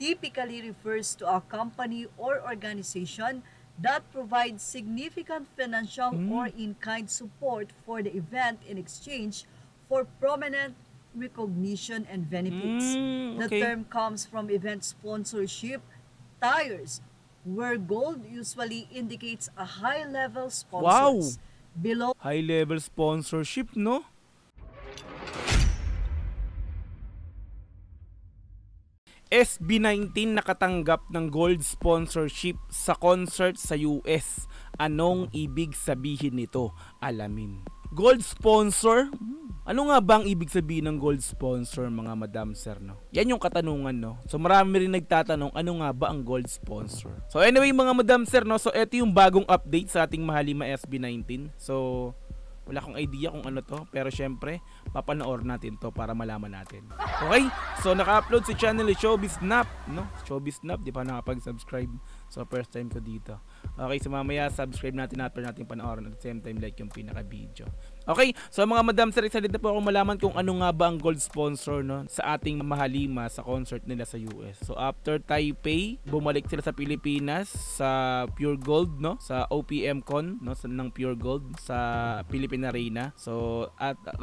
typically refers to a company or organization that provides significant financial or in-kind support for the event in exchange for prominent recognition and benefits. The Okay. term comes from event sponsorship tires, where gold usually indicates a high-level Wow! sponsors. Below High level sponsorship, no? SB19 nakatanggap ng gold sponsorship sa concert sa US. Anong ibig sabihin nito? Alamin. Gold sponsor? Ano nga ba ang ibig sabihin ng gold sponsor, mga madam sir, no? Yan yung katanungan, no? So marami rin nagtatanong, ano nga ba ang gold sponsor? So anyway, mga madam sir, no? So ito yung bagong update sa ating Mahalima SB19. So wala akong idea kung ano to, pero syempre papanoorin natin to para malaman natin. Okay? So naka-upload si channel ni Showbiz Snap, no? Showbiz Snap, di pa nakapag-subscribe. So first time ko dito. Okay, so mamaya subscribe natin after natin panoorin at the same time like yung pinaka-video. Okay, so mga madam sir, excited na po ako malaman kung ano nga ba ang gold sponsor, no, sa ating Mahalima sa concert nila sa US. So after Taipei, bumalik sila sa Pilipinas sa Pure Gold, no, sa OPM Con, no, ng Pure Gold sa Philippine Arena. So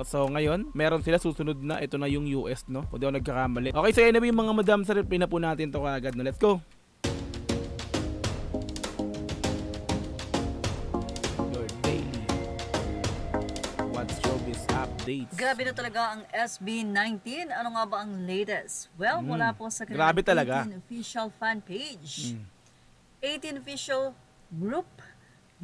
ngayon, meron sila susunod na, ito na yung US, no. Kung di ako nagkakamali. Okay, so anyway mga madam sir, pina po natin to kaagad, no. Let's go. Updates. Grabe na talaga ang SB19. Ano nga ba ang latest? Well, mula po sa Grabe talaga. 18 official fan page. 18 official group.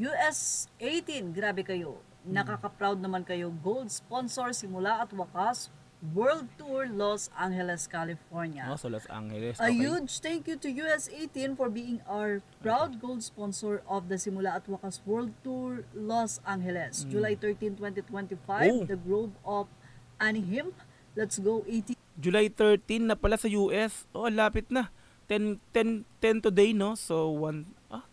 US 18. Grabe kayo. Nakaka-proud naman kayo. Gold sponsor simula at wakas. World Tour Los Angeles, California. Oh, so Los Angeles. A Okay. huge thank you to US 18 for being our proud gold sponsor of the Simula at Wakas World Tour Los Angeles. July 13, 2025, Oh. the Grove of Anaheim. Let's go 18. July 13 na pala sa US. Oh, lapit na. 10 today, no? So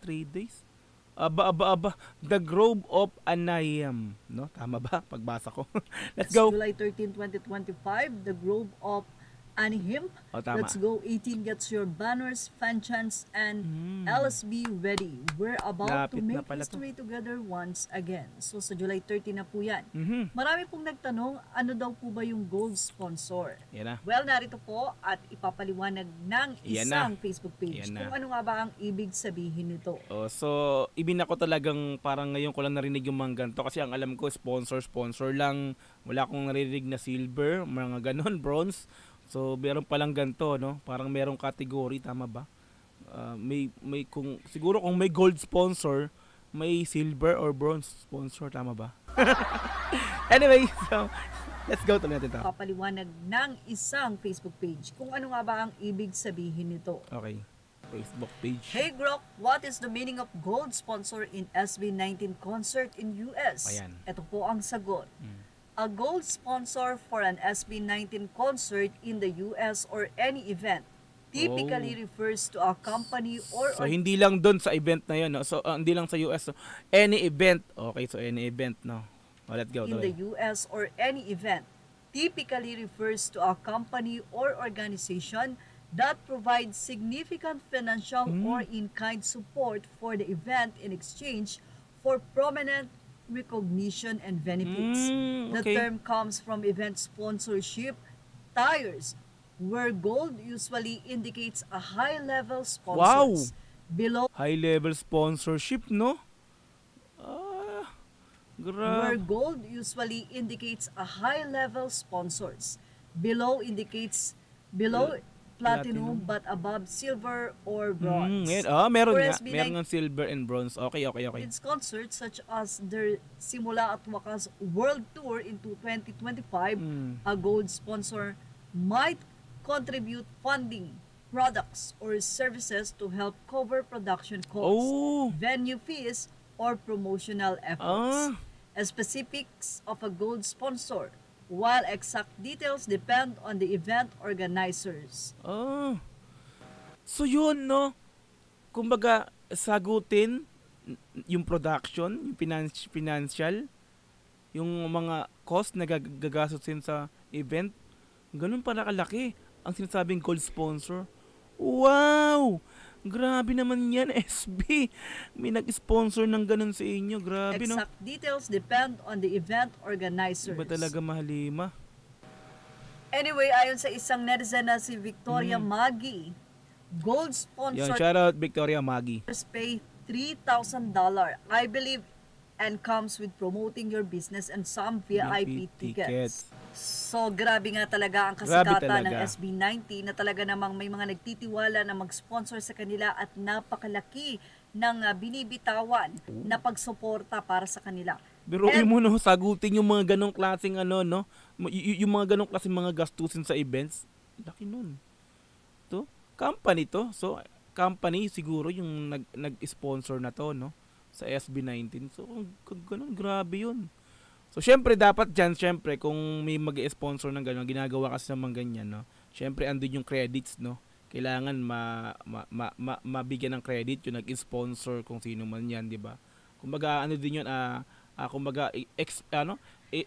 3 days. Aba. The Grove of Anaheim, no? Tama ba? Pagbasa ko. Let's go. July 13, 2025, the Grove of Anaheim. Oh, tama. Let's go 18 gets your banners, fan chants, and LSB ready. We're about Lapit to na make pala to. history together once again. So sa July 13 na po yan. Mhm. Marami pong nagtanong, ano daw po ba yung gold sponsor? Yan na. Well, narito po at ipapaliwanag ng Yan isang na. Facebook page Yan na. kung ano nga ba ang ibig sabihin nito. Oh, so ibin ako talagang parang ngayon ko lang narinig yung mga ganito kasi ang alam ko sponsor lang. Wala akong narinig na silver, mga ganon, bronze. So meron palang ganito, no? Parang merong category, tama ba? May siguro kung may gold sponsor, may silver or bronze sponsor, tama ba? Anyway, so let's go to natin to. Papaliwanag ng isang Facebook page kung ano nga ba ang ibig sabihin nito. Okay. Facebook page. Hey Grok, what is the meaning of gold sponsor in SB19 concert in US? Ayan. Ito po ang sagot. A gold sponsor for an SB19 concert in the US or any event typically refers to a company or So hindi lang doon sa event na 'yon, no? So hindi lang sa US, so, any event. Okay, so any event, no. Oh, let's go. in the US or any event typically refers to a company or organization that provides significant financial or in-kind support for the event in exchange for prominent recognition and benefits. The Okay. term comes from event sponsorship tires, where gold usually indicates a high-level sponsors. Below High level sponsorship, no? where Grabe. gold usually indicates a high-level sponsors. Below indicates platinum but above silver or bronze. Meron For nga. SB19 Meron ng silver and bronze. Okay. its concerts such as their Simula at Wakas World Tour into 2025, a gold sponsor might contribute funding, products, or services to help cover production costs, Oh. venue fees, or promotional efforts. Ah. Specifics of a gold sponsor, while exact details depend on the event organizers. So yun, no? Kumbaga, sagutin yung production, yung financial, yung mga cost na gagastusin sa event. Ganun pala kalaki ang sinasabing gold sponsor. Wow! Grabe naman yan, SB. May nag-sponsor ng ganun sa inyo. Grabe, no? Exact details depend on the event organizers. Iba talaga mahalima. Anyway, ayon sa isang netizen na si Victoria Maggie, gold Yan, sponsor shoutout Victoria Maggie. pay $3,000, I believe, and comes with promoting your business and some VIP tickets. So, grabe nga talaga ang Grabe kasikatan ng talaga. SB19 na talaga namang may mga nagtitiwala na mag-sponsor sa kanila at napakalaki ng binibitawan na pagsuporta para sa kanila. Biruin mo, no, sagutin yung mga ganong klaseng ano, no? Yung mga ganong klaseng mga gastusin sa events. Laki nun. To, company to. So, company siguro yung nag-sponsor na to, no? Sa SB19. So, ganun, grabe yun. So, syempre, dapat dyan, syempre, kung may mag-sponsor ng gano'n, ginagawa kasi naman ganyan, no? Syempre, andun yung credits, no? Kailangan mabigyan ng credit yung nag-sponsor kung sino man yan, di ba? Kumbaga, ano din yun, kumbaga,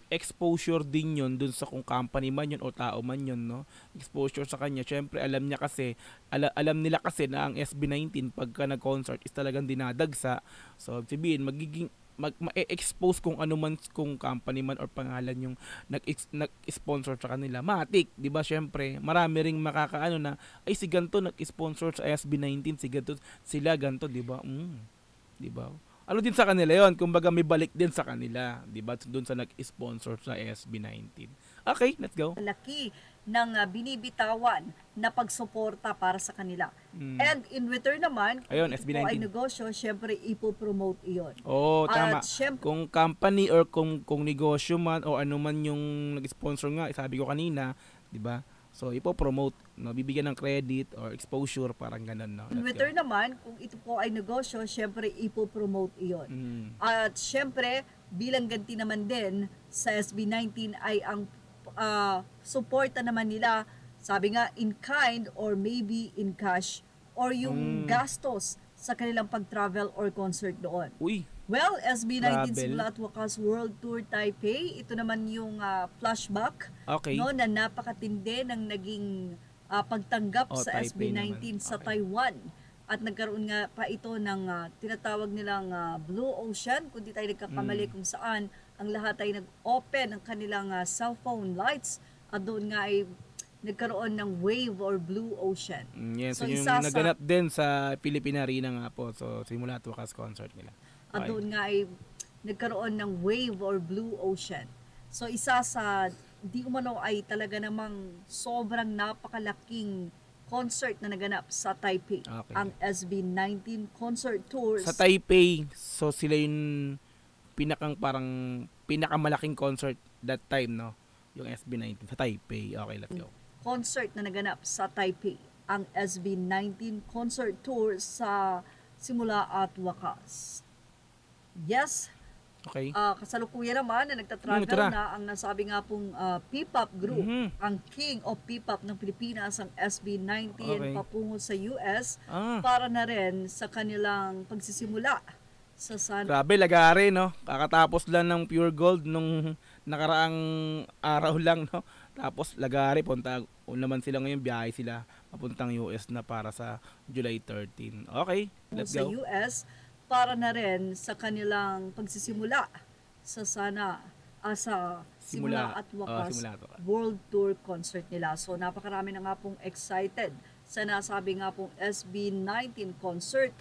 exposure din yun dun sa kung company man yun o tao man yun, no? Exposure sa kanya. Syempre, alam niya kasi, alam nila kasi na ang SB19 pagka nag-concert is talagang dinadagsa. So, sabihin, magiging ma-expose kung ano man, kung company man or pangalan yung nag-sponsor sa kanila. Matik, 'di ba? Syempre, marami ring makakaano na ay si ganto nag-sponsor sa SB19, si ganto sila ganto, 'di ba? 'Di ba? Ano din sa kanila 'yon, kumbaga may balik din sa kanila, 'di ba? Doon sa nag-sponsor sa SB19. Okay, let's go. Laki ng binibitawan na pagsuporta para sa kanila. And in return naman, ayun, kung ito SB19 po ay negosyo, syempre ipopromote iyon. Oh, tama. At syempre, Kung company or kung negosyo man o ano man yung nag-sponsor nga, sabi ko kanina, 'di ba? So ipo-promote, no, bibigyan ng credit or exposure, parang ganun, no. in return naman, kung ito po ay negosyo, syempre ipopromote iyon. At syempre, bilang ganti naman din sa SB19 ay ang suporta naman nila, sabi nga, in kind or maybe in cash or yung gastos sa kanilang pag-travel or concert doon. Uy, Well, travel. SB19 Simula at Wakas World Tour Taipei, ito naman yung flashback, Okay. no, na napakatindi ng naging pagtanggap sa Taipei naman. SB19 sa Okay. Taiwan. At nagkaroon nga pa ito ng tinatawag nilang Blue Ocean, kung di tayo nagkakamali kung saan ang lahat ay nag-open ang kanilang cellphone lights at doon nga ay nagkaroon ng wave or Blue Ocean. Yes, So, yung isa sa- naganap din sa Philippine Arena nga po. So, Simula at Wakas concert nila. At Okay. doon nga ay nagkaroon ng wave or Blue Ocean. So isa sa di umano ay talaga namang sobrang napakalaking concert na naganap sa Taipei. Okay. Ang SB19 Concert Tours. Sa Taipei, so sila yung pinakamalaking concert that time, no? Yung SB19 sa Taipei. Okay, let's go. Concert na naganap sa Taipei. Ang SB19 Concert Tour sa Simula at Wakas. Yes, Okay. kasalukuyan naman na nagtatravel tara. na ang nasabi nga pong P-pop group, Mhm. ang King of P-pop ng Pilipinas, ang SB19 Okay. papungo sa US Ah, para na rin sa kanilang pagsisimula sa grabe, lagari, no? Kakatapos lang ng Pure Gold nung nakaraang araw lang, no? Tapos lagari, naman sila ngayon, biyahe sila papuntang US na para sa July 13. Okay, let's sa go. US para na rin sa kanilang pagsisimula sa sa Simula at Wakas Simula at Wakas. World Tour concert nila. So napakarami na nga pong excited sa nasabi nga pong SB19 concert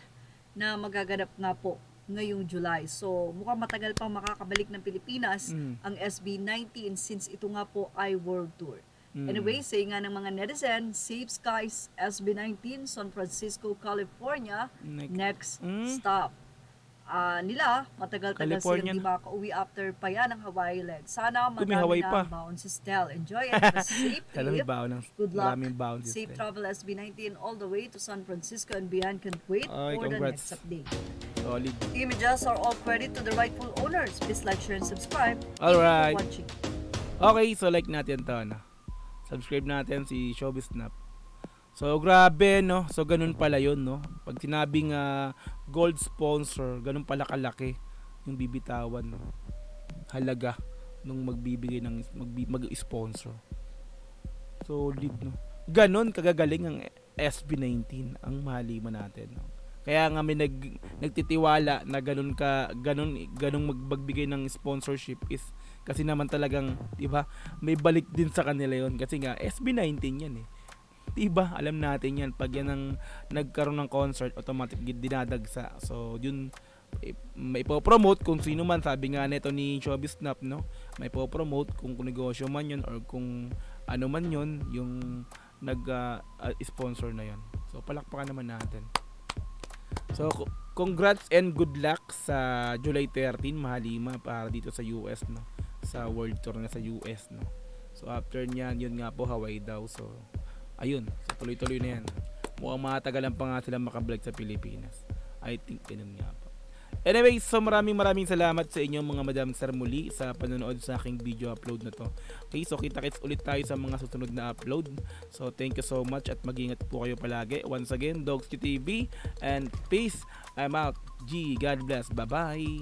na magaganap nga po ngayong July. So mukhang matagal pang makakabalik ng Pilipinas ang SB19 since ito nga po ay World Tour. Anyway, say nga ng mga netizen, Safe Skies SB19 San Francisco, California, next stop. Nila, matagal-tagal California silang di makauwi after pa yan ang Hawaii leg. Sana May madami Hawaii na pa. baon si Stel. Enjoy it. Have a safe Alam trip. mo ba ng Good luck. maraming bounces. Safe travel SB19 all the way to San Francisco and beyond. Can't wait Ay, for the congrats. next update. Solid. Images are all credit to the rightful owners. Please like, share, and subscribe. Alright. Thank you for watching. Okay, so like natin to, no? Subscribe natin si Showbiz Snap. So, grabe, no? So, ganun pala yun, no? Pag sinabing gold sponsor, ganun pala kalaki yung bibitawan, no? Halaga nung magbibigay ng mag-sponsor. Solid, no? Ganun kagagaling ang SB19 ang mahaliman natin, no? Kaya nga may nagtitiwala na ganun magbigay ng sponsorship is kasi naman talagang, 'di ba? May balik din sa kanila 'yon kasi nga SB19 'yan eh. 'Di ba? Alam natin 'yan pag yan ang nagkaroon ng concert, automatic dinadagsa. So, yun may po-promote kung sino man, sabi nga nito ni Showbiz Snap, no? May po-promote kung negosyo man 'yon or kung ano man 'yon yung nag-sponsor na 'yon. So, palakpakan naman natin. So, congrats and good luck sa July 13, Mahalima, para dito sa US, no? Sa world tour na sa US, no? So, after niyan, yun nga po, Hawaii daw. So, ayun. So, tuloy-tuloy na yan. Mukhang matagalan pa nga sila makablog sa Pilipinas. I think ganun nga po. Anyway, so maraming salamat sa inyo mga Madam Sir muli sa panonood sa aking video upload na to. Okay, so kita-kits ulit tayo sa mga susunod na upload. So thank you so much at mag-ingat po kayo palagi. Once again, Dogsky TV and peace. I'm out. G, God bless. Bye-bye.